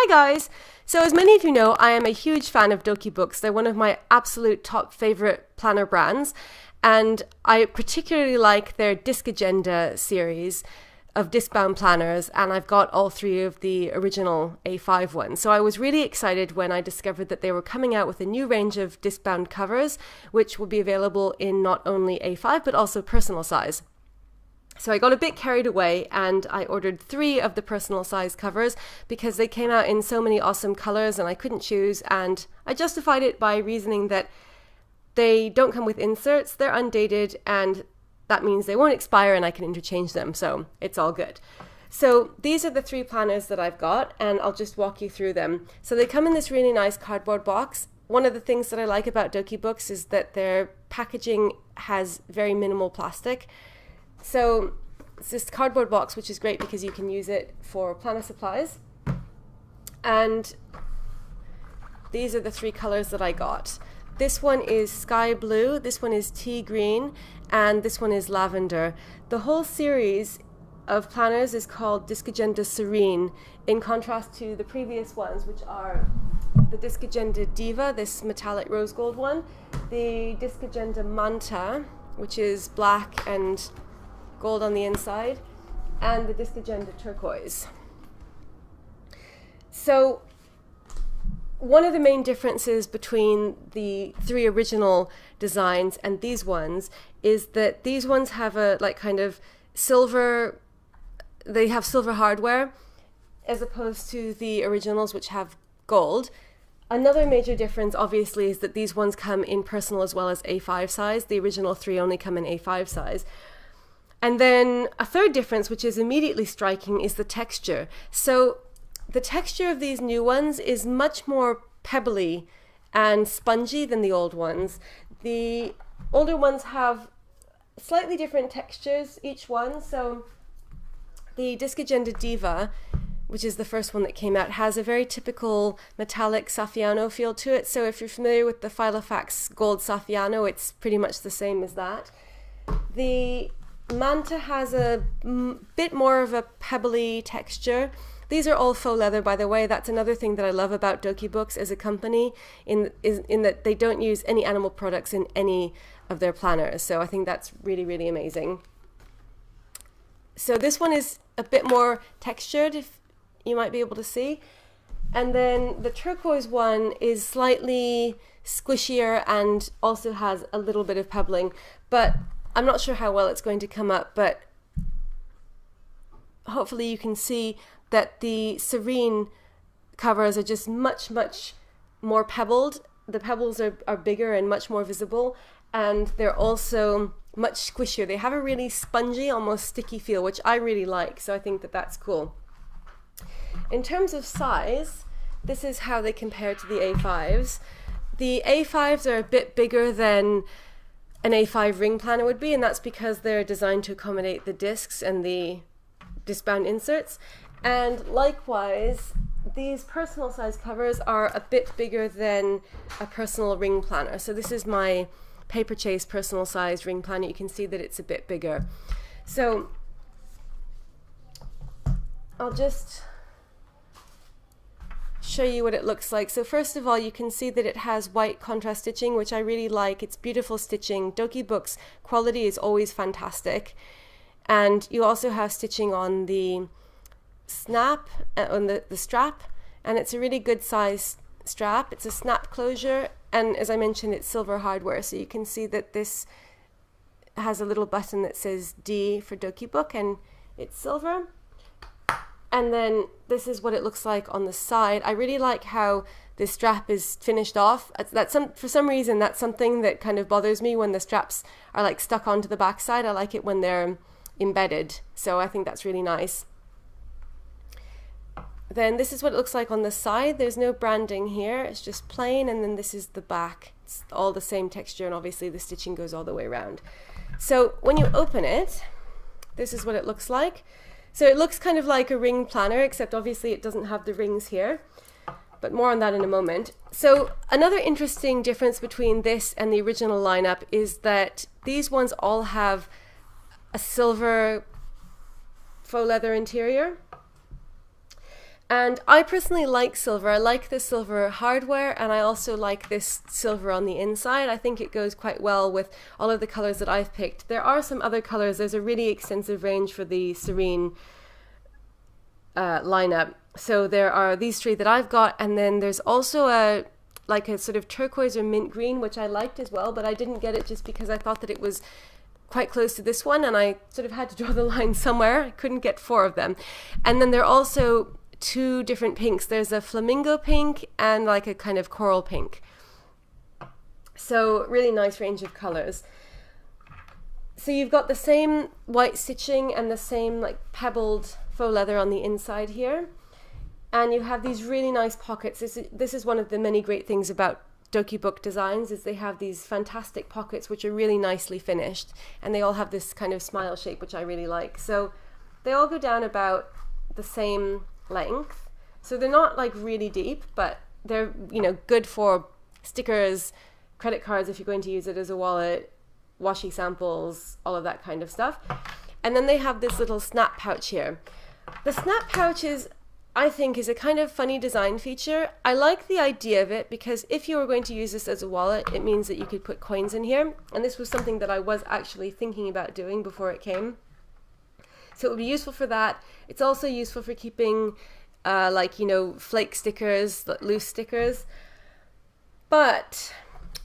Hi guys! So as many of you know, I am a huge fan of Doki books. They're one of my absolute top favorite planner brands, and I particularly like their Discagenda series of disc-bound planners, and I've got all three of the original A5 ones. So I was really excited when I discovered that they were coming out with a new range of disc-bound covers, which will be available in not only A5 but also personal size. So I got a bit carried away and I ordered 3 of the personal size covers because they came out in so many awesome colors and I couldn't choose, and I justified it by reasoning that they don't come with inserts, they're undated, and that means they won't expire and I can interchange them, so it's all good. So these are the 3 planners that I've got, and I'll just walk you through them. So they come in this really nice cardboard box. One of the things that I like about Doki books is that their packaging has very minimal plastic. So it's this cardboard box, which is great because you can use it for planner supplies. And these are the 3 colors that I got. This one is sky blue, this one is tea green, and this one is lavender. The whole series of planners is called Discagenda Serene, in contrast to the previous ones, which are the Discagenda Diva, this metallic rose gold one, the Discagenda Manta, which is black and gold on the inside, and the Discagenda Turquoise. So one of the main differences between the 3 original designs and these ones is that these ones have a kind of silver, they have silver hardware as opposed to the originals, which have gold. Another major difference obviously is that these ones come in personal as well as A5 size. The original 3 only come in A5 size. And then a third difference, which is immediately striking, is the texture. So the texture of these new ones is much more pebbly and spongy than the old ones. The older ones have slightly different textures, each one. So the Discagenda Diva, which is the first one that came out, has a very typical metallic Saffiano feel to it. So if you're familiar with the Filofax Gold Saffiano, it's pretty much the same as that. The Manta has a bit more of a pebbly texture. These are all faux leather, by the way. That's another thing that I love about Doki Books as a company, in that they don't use any animal products in any of their planners. So I think that's really, really amazing. So this one is a bit more textured, if you might be able to see. And then the turquoise one is slightly squishier and also has a little bit of pebbling, but I'm not sure how well it's going to come up, but hopefully you can see that the Serene covers are just much, much more pebbled. The pebbles are bigger and much more visible, and they're also much squishier. They have a really spongy, almost sticky feel, which I really like, so I think that that's cool. In terms of size, this is how they compare to the A5s. The A5s are a bit bigger than an A5 ring planner would be, and that's because they're designed to accommodate the discs and the disc-bound inserts. And likewise, these personal size covers are a bit bigger than a personal ring planner. So this is my Paper Chase personal size ring planner. You can see that it's a bit bigger. So I'll just show you what it looks like. So first of all, you can see that it has white contrast stitching, which I really like. It's beautiful stitching. Doki Books quality is always fantastic. And you also have stitching on the snap, on the strap, and it's a really good size strap. It's a snap closure, and as I mentioned, it's silver hardware, so you can see that this has a little button that says D for Doki Book, and it's silver. And then this is what it looks like on the side. I really like how this strap is finished off. For some reason, that's something that kind of bothers me when the straps are like stuck onto the back side. I like it when they're embedded, so I think that's really nice. Then this is what it looks like on the side. There's no branding here, it's just plain, and then this is the back. It's all the same texture, and obviously the stitching goes all the way around. So when you open it, this is what it looks like. So it looks kind of like a ring planner, except obviously it doesn't have the rings here, but more on that in a moment. So another interesting difference between this and the original lineup is that these ones all have a silver faux leather interior. And I personally like silver. I like the silver hardware, and I also like this silver on the inside. I think it goes quite well with all of the colors that I've picked. There are some other colors. There's a really extensive range for the Serene lineup. So there are these three that I've got, and then there's also a sort of turquoise or mint green, which I liked as well, but I didn't get it just because I thought that it was quite close to this one, and I sort of had to draw the line somewhere. I couldn't get 4 of them. And then there are also 2 different pinks. There's a flamingo pink and like a kind of coral pink. So really nice range of colors. So you've got the same white stitching and the same like pebbled faux leather on the inside here. And you have these really nice pockets. This is one of the many great things about Doki Book designs, is they have these fantastic pockets which are really nicely finished, and they all have this kind of smile shape, which I really like. So they all go down about the same length. So they're not like really deep, but they're, you know, good for stickers, credit cards if you're going to use it as a wallet, washi samples, all of that kind of stuff. And then they have this little snap pouch here. The snap pouch I think is a kind of funny design feature. I like the idea of it because if you were going to use this as a wallet, it means that you could put coins in here. And this was something that I was actually thinking about doing before it came. So it would be useful for that. It's also useful for keeping flake stickers, loose stickers. But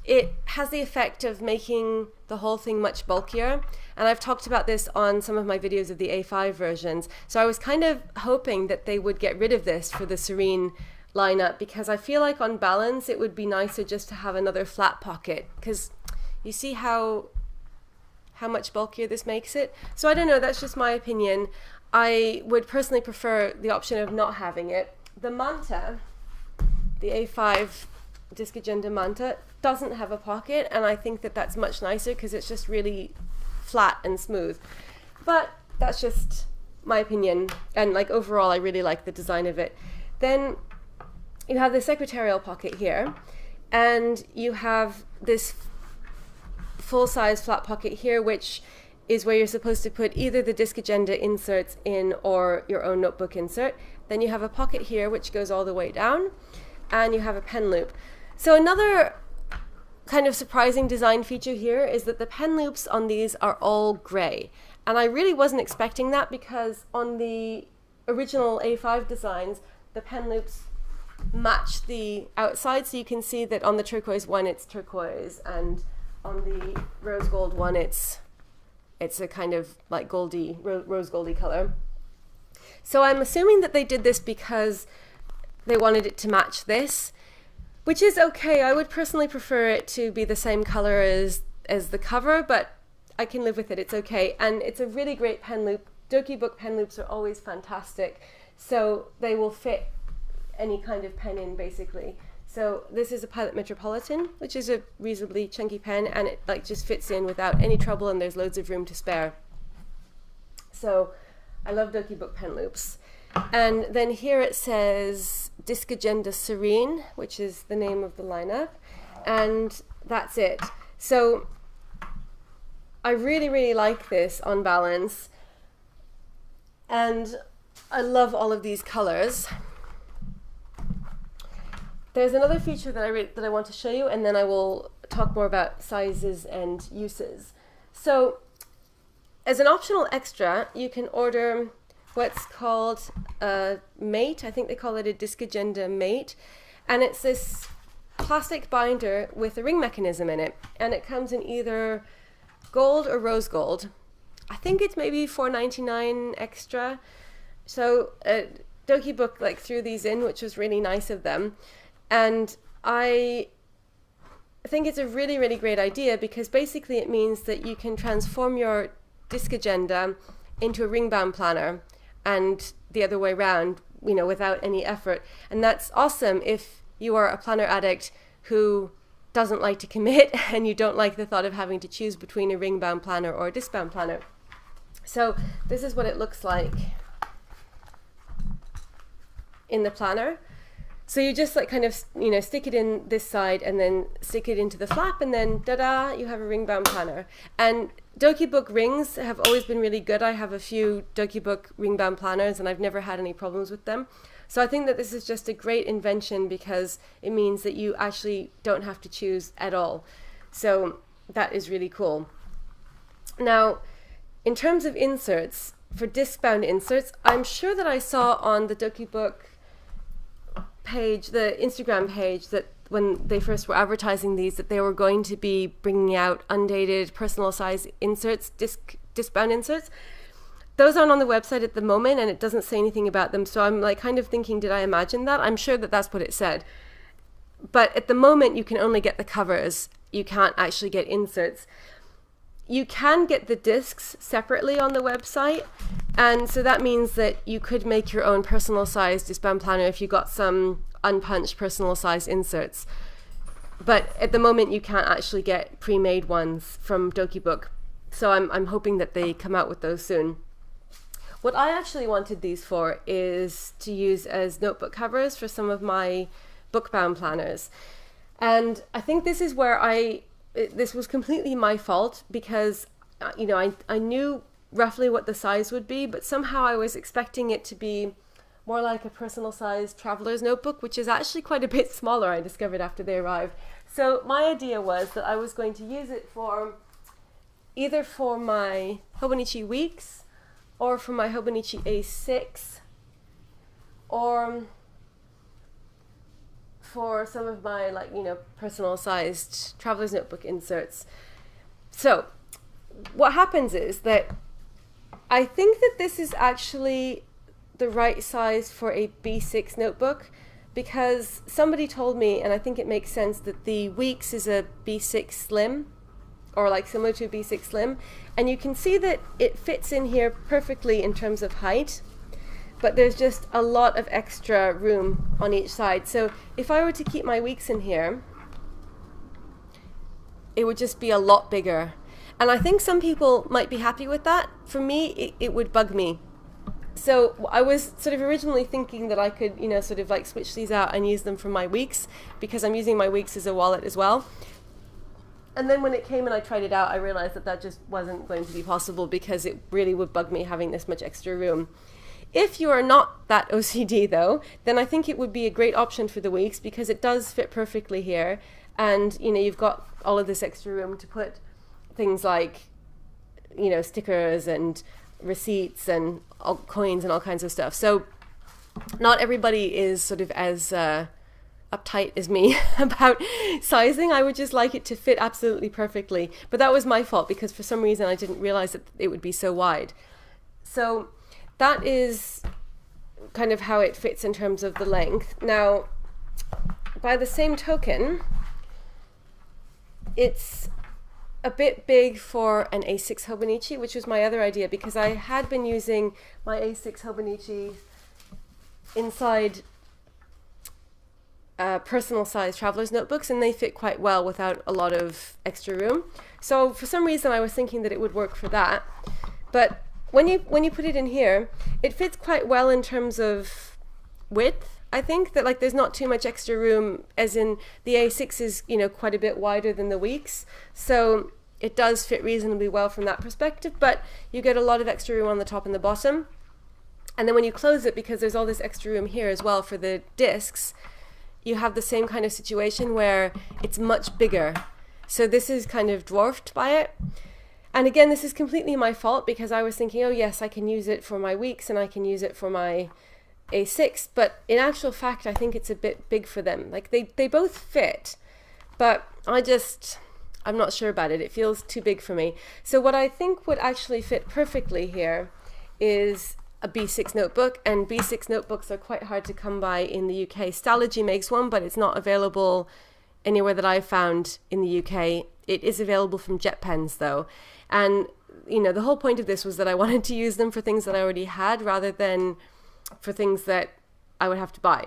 it has the effect of making the whole thing much bulkier. And I've talked about this on some of my videos of the A5 versions. So I was kind of hoping that they would get rid of this for the Serene lineup, because I feel like on balance it would be nicer just to have another flat pocket, because you see how much bulkier this makes it. So I don't know, that's just my opinion. I would personally prefer the option of not having it. The Manta, the A5 Discagenda Manta, doesn't have a pocket, and I think that that's much nicer because it's just really flat and smooth. But that's just my opinion, and like overall I really like the design of it. Then you have the secretarial pocket here, and you have this full-size flat pocket here, which is where you're supposed to put either the Discagenda inserts in or your own notebook insert. Then you have a pocket here which goes all the way down, and you have a pen loop. So another kind of surprising design feature here is that the pen loops on these are all gray. And I really wasn't expecting that, because on the original A5 designs, the pen loops match the outside. So you can see that on the turquoise one, it's turquoise, and on the rose gold one, it's a kind of like goldy, rose goldy color. So I'm assuming that they did this because they wanted it to match this, which is okay. I would personally prefer it to be the same color as the cover, but I can live with it. It's okay. And it's a really great pen loop. Doki Book pen loops are always fantastic. So they will fit any kind of pen in, basically. So this is a Pilot Metropolitan, which is a reasonably chunky pen, and it like just fits in without any trouble, and there's loads of room to spare. So I love Doki Book pen loops. And then here it says Discagenda Serene, which is the name of the lineup, and that's it. So I really, really like this on balance, and I love all of these colors. There's another feature that I want to show you, and then I will talk more about sizes and uses. So as an optional extra, you can order what's called a mate. I think they call it a Discagenda mate, and it's this plastic binder with a ring mechanism in it, and it comes in either gold or rose gold. I think it's maybe $4.99 extra. So Doki Book like threw these in, which was really nice of them, and I think it's a really, really great idea, because basically it means that you can transform your Discagenda into a ring bound planner, and the other way around, you know, without any effort. And that's awesome if you are a planner addict who doesn't like to commit and you don't like the thought of having to choose between a ring bound planner or a disc bound planner. So this is what it looks like in the planner. So you just like kind of, you know, stick it in this side and then stick it into the flap, and then da-da, you have a ring bound planner. And Doki Book rings have always been really good. I have a few Doki Book ring bound planners and I've never had any problems with them. So I think that this is just a great invention because it means that you actually don't have to choose at all. So that is really cool. Now, in terms of inserts, for disc-bound inserts, I'm sure that I saw on the DokiBook page, the Instagram page, that when they first were advertising these, that they were going to be bringing out undated personal size inserts, disc-bound inserts. Those aren't on the website at the moment, and it doesn't say anything about them. So I'm like kind of thinking, did I imagine that? I'm sure that that's what it said. But at the moment, you can only get the covers. You can't actually get inserts. You can get the discs separately on the website. And so that means that you could make your own personal size discbound planner if you got some unpunched personal size inserts. But at the moment, you can't actually get pre-made ones from DokiBook. So I'm hoping that they come out with those soon. What I actually wanted these for is to use as notebook covers for some of my bookbound planners. And I think this is where this was completely my fault because, I knew roughly what the size would be, but somehow I was expecting it to be more like a personal sized traveler's notebook, which is actually quite a bit smaller, I discovered after they arrived. So my idea was that I was going to use it for either for my Hobonichi Weeks or for my Hobonichi A6 or for some of my personal sized traveler's notebook inserts. So what happens is that I think that this is actually the right size for a B6 notebook because somebody told me, and I think it makes sense, that the Weeks is a B6 Slim or similar to a B6 Slim, and you can see that it fits in here perfectly in terms of height, but there's just a lot of extra room on each side. So if I were to keep my Weeks in here, it would just be a lot bigger. And I think some people might be happy with that. For me, it would bug me. So I was sort of originally thinking that I could, switch these out and use them for my Weeks because I'm using my Weeks as a wallet as well. And then when it came and I tried it out, I realized that just wasn't going to be possible because it really would bug me having this much extra room. If you are not that OCD though, then I think it would be a great option for the Weeks because it does fit perfectly here. And, you've got all of this extra room to put things like, stickers and receipts and coins and all kinds of stuff. So not everybody is sort of as uptight as me about sizing. I would just like it to fit absolutely perfectly. But that was my fault because for some reason I didn't realize that it would be so wide. So that is kind of how it fits in terms of the length. Now, by the same token, it's a bit big for an A6 Hobonichi, which was my other idea because I had been using my A6 Hobonichi inside personal size traveler's notebooks, and they fit quite well without a lot of extra room. So for some reason I was thinking that it would work for that. But when you put it in here, it fits quite well in terms of width. I think that there's not too much extra room, as in the A6 is quite a bit wider than the Weeks, so it does fit reasonably well from that perspective, but you get a lot of extra room on the top and the bottom. And then when you close it, because there's all this extra room here as well for the discs, you have the same kind of situation where it's much bigger. So this is kind of dwarfed by it. And again, this is completely my fault because I was thinking, oh yes, I can use it for my Weeks and I can use it for my A6, but in actual fact, I think it's a bit big for them. They both fit, but I'm not sure about it. It feels too big for me. So what I think would actually fit perfectly here is a B6 notebook, and B6 notebooks are quite hard to come by in the UK. Stalogy makes one, but it's not available anywhere that I've found in the UK. It is available from JetPens though. And the whole point of this was that I wanted to use them for things that I already had rather than for things that I would have to buy.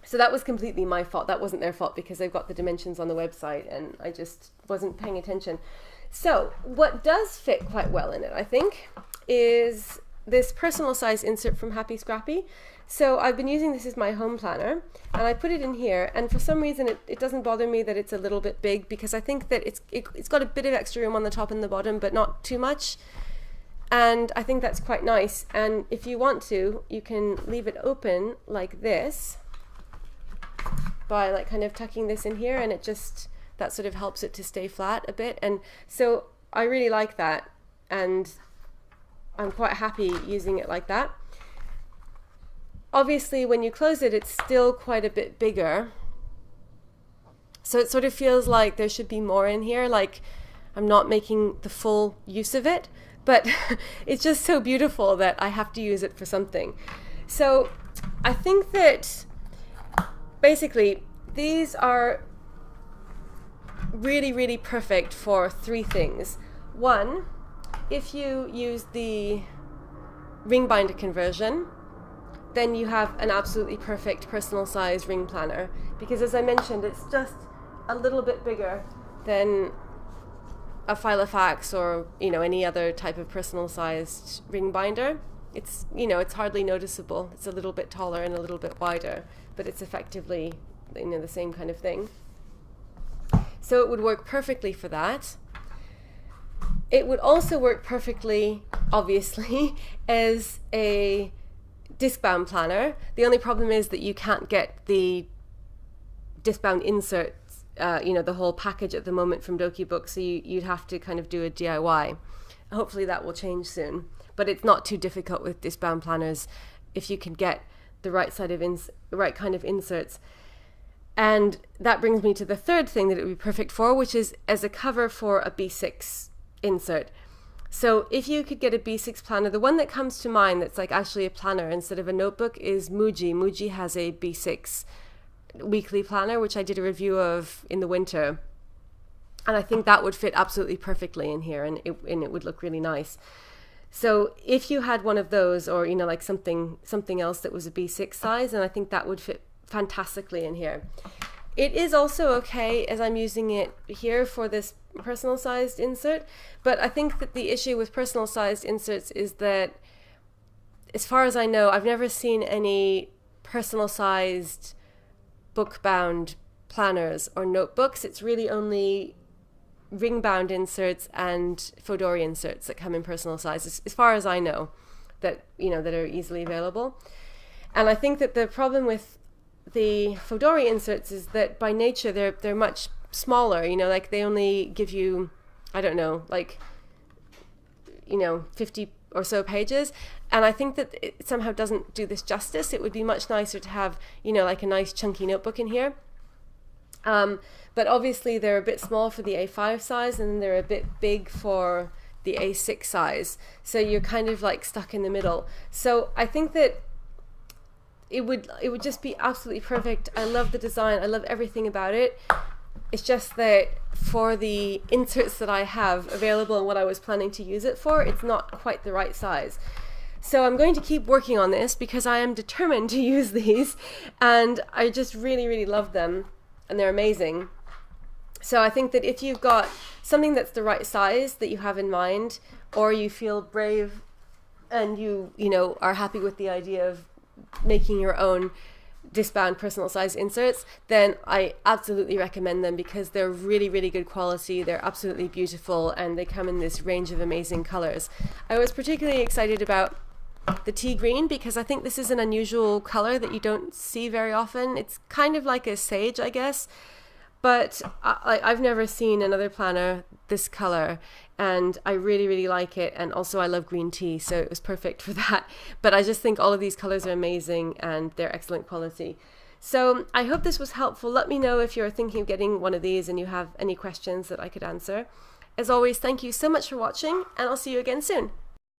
So that was completely my fault. That wasn't their fault because they've got the dimensions on the website and I just wasn't paying attention. So what does fit quite well in it, I think, is this personal size insert from Happy Scrappy. So I've been using this as my home planner and I put it in here, and for some reason it doesn't bother me that it's a little bit big because I think that it's got a bit of extra room on the top and the bottom, but not too much. And I think that's quite nice. And if you want to, you can leave it open like this by like kind of tucking this in here, and it just, that sort of helps it to stay flat a bit. And so I really like that, and I'm quite happy using it like that. Obviously, when you close it, it's still quite a bit bigger. So it sort of feels like there should be more in here, like I'm not making the full use of it, but it's just so beautiful that I have to use it for something. So I think that basically these are really, really perfect for three things. One, if you use the ring binder conversion, then you have an absolutely perfect personal size ring planner, because as I mentioned, it's just a little bit bigger than a Filofax or, you know, any other type of personal sized ring binder. It's, you know, it's hardly noticeable. It's a little bit taller and a little bit wider, but it's effectively, you know, the same kind of thing. So it would work perfectly for that. It would also work perfectly, obviously, as a disc-bound planner. The only problem is that you can't get the disc-bound inserts, you know, the whole package at the moment from DokiBook, so you'd have to kind of do a DIY. Hopefully that will change soon, but it's not too difficult with disc-bound planners if you can get the right kind of inserts. And that brings me to the third thing that it would be perfect for, which is as a cover for a B6 insert. So if you could get a B6 planner, the one that comes to mind that's like actually a planner instead of a notebook is Muji. Muji has a B6 weekly planner, which I did a review of in the winter. And I think that would fit absolutely perfectly in here, and it would look really nice. So if you had one of those, or, you know, like something else that was a B6 size, and I think that would fit fantastically in here. It is also okay as I'm using it here for this personal sized insert, but I think that the issue with personal sized inserts is that, as far as I know, I've never seen any personal sized book bound planners or notebooks. It's really only ring bound inserts and Fodori inserts that come in personal sizes, as far as I know, that, you know, that are easily available. And I think that the problem with the Fodori inserts is that by nature they're much smaller, you know, like they only give you, I don't know, like, you know, 50 or so pages, and I think that it somehow doesn't do this justice. It would be much nicer to have, you know, like a nice chunky notebook in here. But obviously they're a bit small for the A5 size, and they're a bit big for the A6 size, so you're kind of like stuck in the middle. So I think that it would just be absolutely perfect. I love the design, I love everything about it. It's just that for the inserts that I have available and what I was planning to use it for, it's not quite the right size. So I'm going to keep working on this because I am determined to use these, and I just really, really love them, and they're amazing. So I think that if you've got something that's the right size that you have in mind, or you feel brave and you know, are happy with the idea of making your own disc-bound personal size inserts, then I absolutely recommend them, because they're really, really good quality. They're absolutely beautiful, and they come in this range of amazing colors. I was particularly excited about the tea green because I think this is an unusual color that you don't see very often. It's kind of like a sage, I guess, but I've never seen another planner this color, and I really, really like it. And also I love green tea, so it was perfect for that. But I just think all of these colors are amazing, and they're excellent quality. So I hope this was helpful. Let me know if you're thinking of getting one of these and you have any questions that I could answer. As always, thank you so much for watching, and I'll see you again soon.